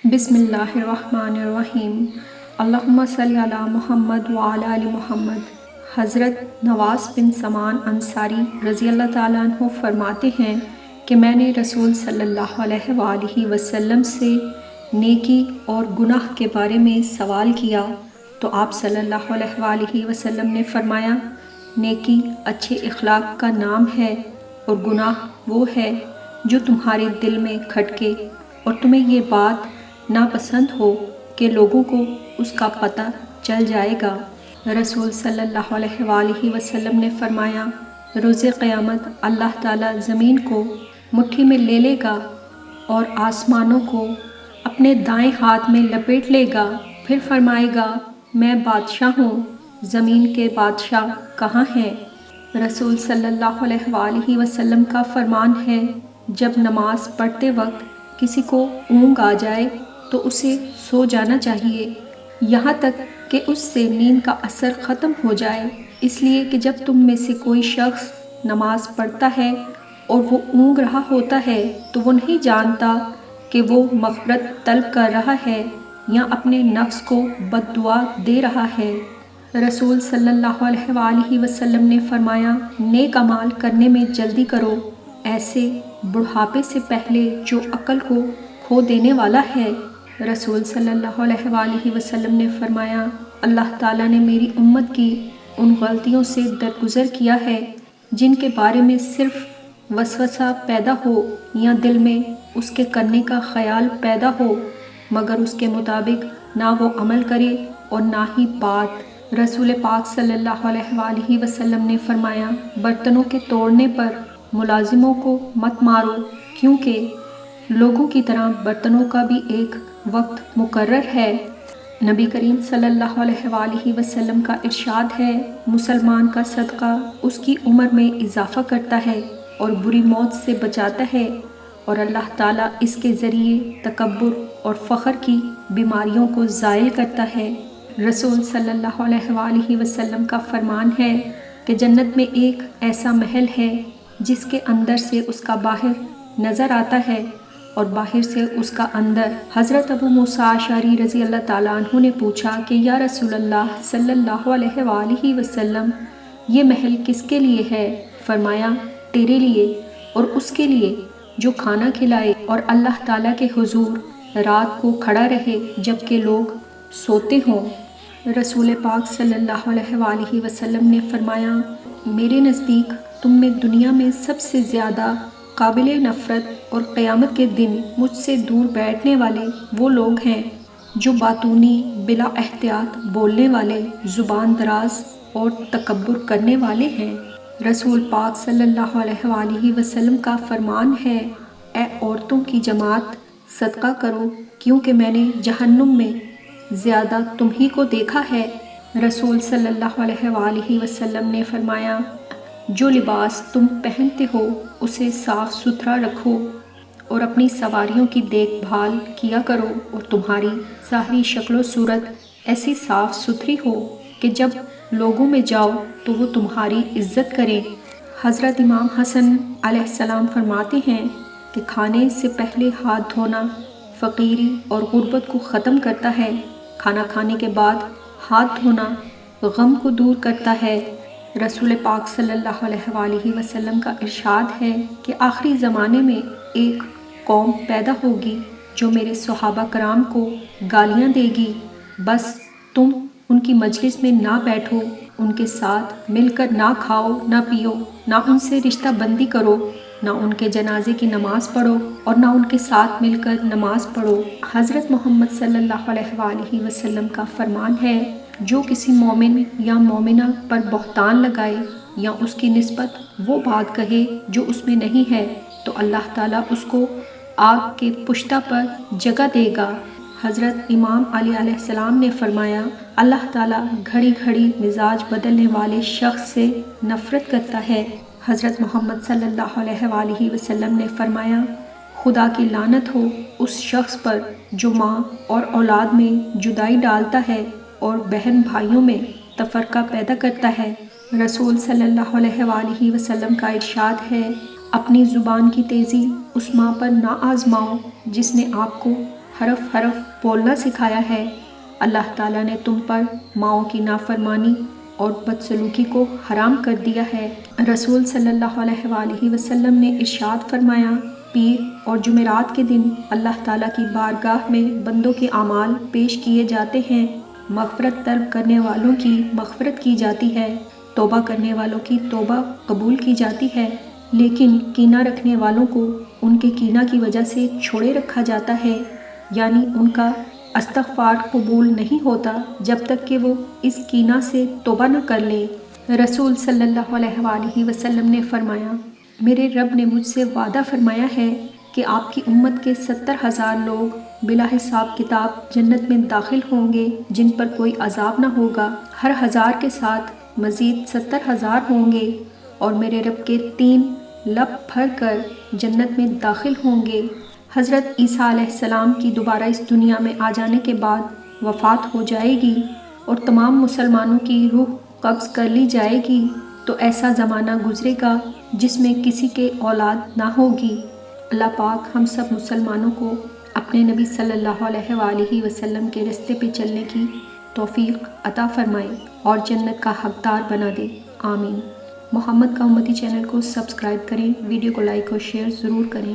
بسم اللہ الرحمن الرحیم۔ اللہم صلی علی محمد وعلی آل محمد۔ حضرت نواس بن سمان انصاری رضی اللہ تعالیٰ عنہ فرماتے ہیں کہ میں نے رسول صلی اللہ علیہ وآلہ وسلم سے نیکی اور گناہ کے بارے میں سوال کیا تو آپ صلی اللہ علیہ وآلہ وسلم نے فرمایا، نیکی اچھے اخلاق کا نام ہے اور گناہ وہ ہے جو تمہارے دل میں کھٹکے اور تمہیں یہ بات ناپسند ہو کہ لوگوں کو اس کا پتہ چل جائے گا۔ رسول صلی اللہ علیہ وآلہ وسلم نے فرمایا، روز قیامت اللہ تعالیٰ زمین کو مٹھی میں لے لے گا اور آسمانوں کو اپنے دائیں ہاتھ میں لپیٹ لے گا، پھر فرمائے گا، میں بادشاہ ہوں، زمین کے بادشاہ کہاں ہیں؟ رسول صلی اللہ علیہ وآلہ وسلم کا فرمان ہے، جب نماز پڑھتے وقت کسی کو اونگ آ جائے تو اسے سو جانا چاہیے یہاں تک کہ اس سے نیند کا اثر ختم ہو جائے، اس لیے کہ جب تم میں سے کوئی شخص نماز پڑھتا ہے اور وہ اونگ رہا ہوتا ہے تو وہ نہیں جانتا کہ وہ مغفرت طلب کر رہا ہے یا اپنے نفس کو بد دعا دے رہا ہے۔ رسول صلی اللہ علیہ وآلہ وسلم نے فرمایا، نیک اعمال کرنے میں جلدی کرو، ایسے بڑھاپے سے پہلے جو عقل کو کھو دینے والا ہے۔ رسول صلی اللہ علیہ وآلہ وسلم نے فرمایا، اللہ تعالیٰ نے میری امت کی ان غلطیوں سے درگزر کیا ہے جن کے بارے میں صرف وسوسہ پیدا ہو یا دل میں اس کے کرنے کا خیال پیدا ہو، مگر اس کے مطابق نہ وہ عمل کرے اور نہ ہی بات۔ رسول پاک صلی اللہ علیہ وآلہ وسلم نے فرمایا، برتنوں کے توڑنے پر ملازموں کو مت مارو، کیونکہ لوگوں کی طرح برتنوں کا بھی ایک وقت مقرر ہے۔ نبی کریم صلی اللہ علیہ وآلہ وسلم کا ارشاد ہے، مسلمان کا صدقہ اس کی عمر میں اضافہ کرتا ہے اور بری موت سے بچاتا ہے، اور اللہ تعالیٰ اس کے ذریعے تکبر اور فخر کی بیماریوں کو زائل کرتا ہے۔ رسول صلی اللہ علیہ وآلہ وسلم کا فرمان ہے کہ جنت میں ایک ایسا محل ہے جس کے اندر سے اس کا باہر نظر آتا ہے اور باہر سے اس کا اندر۔ حضرت ابو موسیٰ اشعری رضی اللہ تعالیٰ عنہ نے پوچھا کہ یا رسول اللہ صلی اللہ علیہ وآلہ وسلم، یہ محل کس کے لیے ہے؟ فرمایا، تیرے لیے اور اس کے لیے جو کھانا کھلائے اور اللہ تعالیٰ کے حضور رات کو کھڑا رہے جبکہ لوگ سوتے ہوں۔ رسول پاک صلی اللہ علیہ وآلہ وسلم نے فرمایا، میرے نزدیک تم میں دنیا میں سب سے زیادہ قابل نفرت اور قیامت کے دن مجھ سے دور بیٹھنے والے وہ لوگ ہیں جو باطونی، بلا احتیاط بولنے والے، زبان دراز اور تکبر کرنے والے ہیں۔ رسول پاک صلی اللہ علیہ وآلہ وسلم کا فرمان ہے، اے عورتوں کی جماعت، صدقہ کرو کیونکہ میں نے جہنم میں زیادہ تم ہی کو دیکھا ہے۔ رسول صلی اللہ علیہ وآلہ وسلم نے فرمایا، جو لباس تم پہنتے ہو اسے صاف ستھرا رکھو اور اپنی سواریوں کی دیکھ بھال کیا کرو اور تمہاری ظاہری شکل و صورت ایسی صاف ستھری ہو کہ جب لوگوں میں جاؤ تو وہ تمہاری عزت کریں۔ حضرت امام حسن علیہ السلام فرماتے ہیں کہ کھانے سے پہلے ہاتھ دھونا فقیری اور غربت کو ختم کرتا ہے، کھانا کھانے کے بعد ہاتھ دھونا غم کو دور کرتا ہے۔ رسول پاک صلی اللہ علیہ وآلہ وسلم کا ارشاد ہے کہ آخری زمانے میں ایک قوم پیدا ہوگی جو میرے صحابہ کرام کو گالیاں دے گی، بس تم ان کی مجلس میں نہ بیٹھو، ان کے ساتھ مل کر نہ کھاؤ نہ پیو، نہ ان سے رشتہ بندی کرو، نہ ان کے جنازے کی نماز پڑھو اور نہ ان کے ساتھ مل کر نماز پڑھو۔ حضرت محمد صلی اللہ علیہ وآلہ وسلم کا فرمان ہے، جو کسی مومن یا مومنہ پر بہتان لگائے یا اس کی نسبت وہ بات کہے جو اس میں نہیں ہے تو اللہ تعالیٰ اس کو آگ کے پشتہ پر جگہ دے گا۔ حضرت امام علی علیہ السلام نے فرمایا، اللہ تعالیٰ گھڑی گھڑی مزاج بدلنے والے شخص سے نفرت کرتا ہے۔ حضرت محمد صلی اللہ علیہ وآلہ وسلم نے فرمایا، خدا کی لعنت ہو اس شخص پر جو ماں اور اولاد میں جدائی ڈالتا ہے اور بہن بھائیوں میں تفرقہ پیدا کرتا ہے۔ رسول صلی اللہ علیہ وآلہ وسلم کا ارشاد ہے، اپنی زبان کی تیزی اس ماں پر نہ آزماؤ جس نے آپ کو حرف حرف بولنا سکھایا ہے۔ اللہ تعالیٰ نے تم پر ماؤں کی نافرمانی اور بدسلوکی کو حرام کر دیا ہے۔ رسول صلی اللہ علیہ وآلہ وسلم نے ارشاد فرمایا، پیر اور جمعرات کے دن اللہ تعالیٰ کی بارگاہ میں بندوں کے اعمال پیش کیے جاتے ہیں۔ مغفرت طلب کرنے والوں کی مغفرت کی جاتی ہے، توبہ کرنے والوں کی توبہ قبول کی جاتی ہے، لیکن کینہ رکھنے والوں کو ان کے کینہ کی وجہ سے چھوڑے رکھا جاتا ہے، یعنی ان کا استغفار قبول نہیں ہوتا جب تک کہ وہ اس کینہ سے توبہ نہ کر لے۔ رسول صلی اللہ علیہ وآلہ وسلم نے فرمایا، میرے رب نے مجھ سے وعدہ فرمایا ہے کہ آپ کی امت کے 70,000 لوگ بلا حساب کتاب جنت میں داخل ہوں گے جن پر کوئی عذاب نہ ہوگا۔ ہر 1000 کے ساتھ مزید 70,000 ہوں گے اور میرے رب کے 3 لب بھر کر جنت میں داخل ہوں گے۔ حضرت عیسیٰ علیہ السلام کی دوبارہ اس دنیا میں آ جانے کے بعد وفات ہو جائے گی اور تمام مسلمانوں کی روح قبض کر لی جائے گی، تو ایسا زمانہ گزرے گا جس میں کسی کے اولاد نہ ہوگی۔ اللہ پاک ہم سب مسلمانوں کو اپنے نبی صلی اللہ علیہ وآلہ وسلم کے راستے پہ چلنے کی توفیق عطا فرمائے اور جنت کا حقدار بنا دے، آمین۔ محمد کا امتی چینل کو سبسکرائب کریں، ویڈیو کو لائک اور شیئر ضرور کریں۔